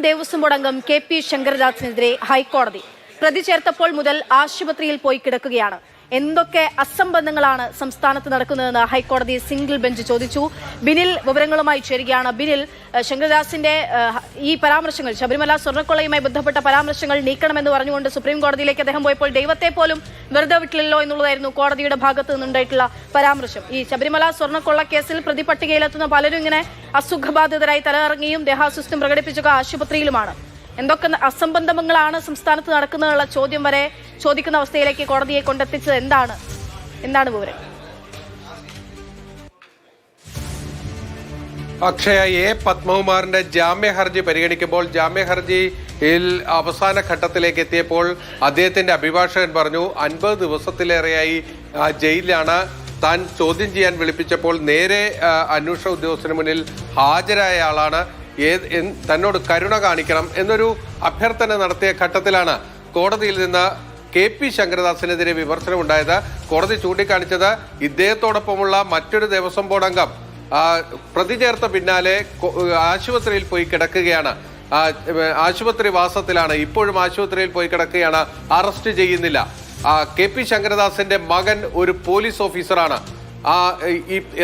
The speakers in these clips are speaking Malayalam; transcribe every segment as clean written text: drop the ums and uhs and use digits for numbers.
ദേവസ്വം ബോർഡ് അംഗം KP ശങ്കരദാസിനെതിരെ ഹൈക്കോടതി പ്രതി ചേർത്തപ്പോൾ മുതൽ ആശുപത്രിയിൽ പോയി കിടക്കുകയാണ്. എന്തൊക്കെ അസംബന്ധങ്ങളാണ് സംസ്ഥാനത്ത് നടക്കുന്നതെന്ന് ഹൈക്കോടതി സിംഗിൾ ബെഞ്ച് ചോദിച്ചു. ബിനിൽ വിവരങ്ങളുമായി ചേരുകയാണ്. ബിനിൽ, ശങ്കരദാസിന്റെ ഈ പരാമർശങ്ങൾ, ശബരിമല സ്വർണ്ണക്കൊള്ളയുമായി ബന്ധപ്പെട്ട പരാമർശങ്ങൾ നീക്കണമെന്ന് പറഞ്ഞുകൊണ്ട് സുപ്രീം കോടതിയിലേക്ക് അദ്ദേഹം പോയപ്പോൾ ദൈവത്തെ പോലും വെറുതെ വിട്ടില്ലല്ലോ എന്നുള്ളതായിരുന്നു കോടതിയുടെ ഭാഗത്ത് നിന്നുണ്ടായിട്ടുള്ള പരാമർശം. ഈ ശബരിമല സ്വർണ്ണക്കൊള്ള കേസിൽ പ്രതിപട്ടികയിലെത്തുന്ന പലരും ഇങ്ങനെ അസുഖബാധിതരായി തലകറങ്ങിയും ദേഹാസ്വസ്ഥ്യം പ്രകടിപ്പിച്ചൊക്കെ ആശുപത്രിയിലുമാണ്. എന്തൊക്കെ അസംബന്ധങ്ങളാണ് സംസ്ഥാനത്ത് നടക്കുന്നതിനുള്ള ചോദ്യം വരെ ചോദിക്കുന്ന അവസ്ഥയിലേക്ക് കോടതിയെ കൊണ്ടെത്തിച്ചത് എന്താണ് വിവരം? അക്ഷയ, പത്മകുമാറിന്റെ ജാമ്യ ഹർജി പരിഗണിക്കുമ്പോൾ ജാമ്യ ഹർജിയിൽ അവസാന ഘട്ടത്തിലേക്ക് എത്തിയപ്പോൾ അദ്ദേഹത്തിന്റെ അഭിഭാഷകൻ പറഞ്ഞു 50 ദിവസത്തിലേറെയായി ജയിലിലാണ്. താൻ ചോദ്യം ചെയ്യാൻ വിളിപ്പിച്ചപ്പോൾ നേരെ അന്വേഷണ ഉദ്യോഗസ്ഥന് മുന്നിൽ ഹാജരായ ആളാണ്. തന്നോട് കരുണ കാണിക്കണം എന്നൊരു അഭ്യർത്ഥന നടത്തിയ ഘട്ടത്തിലാണ് കോടതിയിൽ നിന്ന് KP ശങ്കരദാസിനെതിരെ വിമർശനമുണ്ടായത്. കോടതി ചൂണ്ടിക്കാണിച്ചത് ഇദ്ദേഹത്തോടൊപ്പമുള്ള മറ്റൊരു ദേവസ്വം ബോർഡ് അംഗം പ്രതി ചേർത്ത പിന്നാലെ ആശുപത്രിയിൽ പോയി കിടക്കുകയാണ്. ആശുപത്രി വാസത്തിലാണ്, ഇപ്പോഴും ആശുപത്രിയിൽ പോയി കിടക്കുകയാണ്, അറസ്റ്റ് ചെയ്യുന്നില്ല. KP ശങ്കരദാസിന്റെ മകൻ ഒരു പോലീസ് ഓഫീസറാണ്.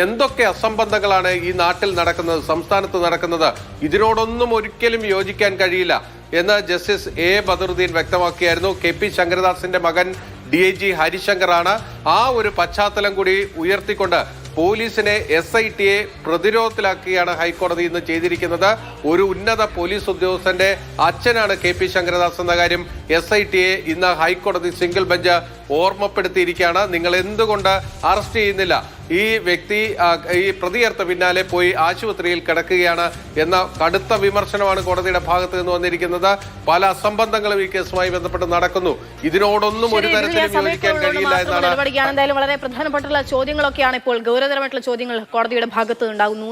എന്തൊക്കെ അസംബന്ധങ്ങളാണ് ഈ നാട്ടിൽ നടക്കുന്നത്, സംസ്ഥാനത്ത് നടക്കുന്നത്? ഇതിനോടൊന്നും ഒരിക്കലും യോജിക്കാൻ കഴിയില്ല എന്ന് ജസ്റ്റിസ് ബദറുദ്ദീൻ വ്യക്തമാക്കിയായിരുന്നു. KP ശങ്കരദാസിന്റെ മകൻ DIG ഹരിശങ്കറാണ്. ആ ഒരു പശ്ചാത്തലം കൂടി ഉയർത്തിക്കൊണ്ട് പോലീസിനെ SITയെ പ്രതിരോധത്തിലാക്കിയാണ് ഹൈക്കോടതി ഇന്ന് ചെയ്തിരിക്കുന്നത്. ഒരു ഉന്നത പോലീസ് ഉദ്യോഗസ്ഥന്റെ അച്ഛനാണ് KP ശങ്കരദാസ് എന്ന കാര്യം SITയെ ഇന്ന് ഹൈക്കോടതി സിംഗിൾ ബെഞ്ച് ഓർമ്മപ്പെടുത്തിയിരിക്കുകയാണ്. നിങ്ങൾ എന്തുകൊണ്ട് അറസ്റ്റ് ചെയ്യുന്നില്ല? ഈ വ്യക്തി ഈ പ്രതിയേർത്ത പിന്നാലെ പോയി ആശുപത്രിയിൽ കിടക്കുകയാണ് എന്ന കടുത്ത വിമർശനമാണ് കോടതിയുടെ ഭാഗത്ത് നിന്ന് വന്നിരിക്കുന്നത്. പല അസംബന്ധങ്ങളും ഈ കേസുമായി ബന്ധപ്പെട്ട് നടക്കുന്നു. ഇതിനോടൊന്നും ഒരു തരത്തിലും യോജിക്കാൻ കഴിയില്ല എന്നാണ്. എന്തായാലും വളരെ പ്രധാനപ്പെട്ടുള്ള ചോദ്യങ്ങളൊക്കെയാണ് ഇപ്പോൾ, ഗൗരവതരമായിട്ടുള്ള ചോദ്യങ്ങൾ കോടതിയുടെ ഭാഗത്ത് ഉണ്ടാകുന്നു.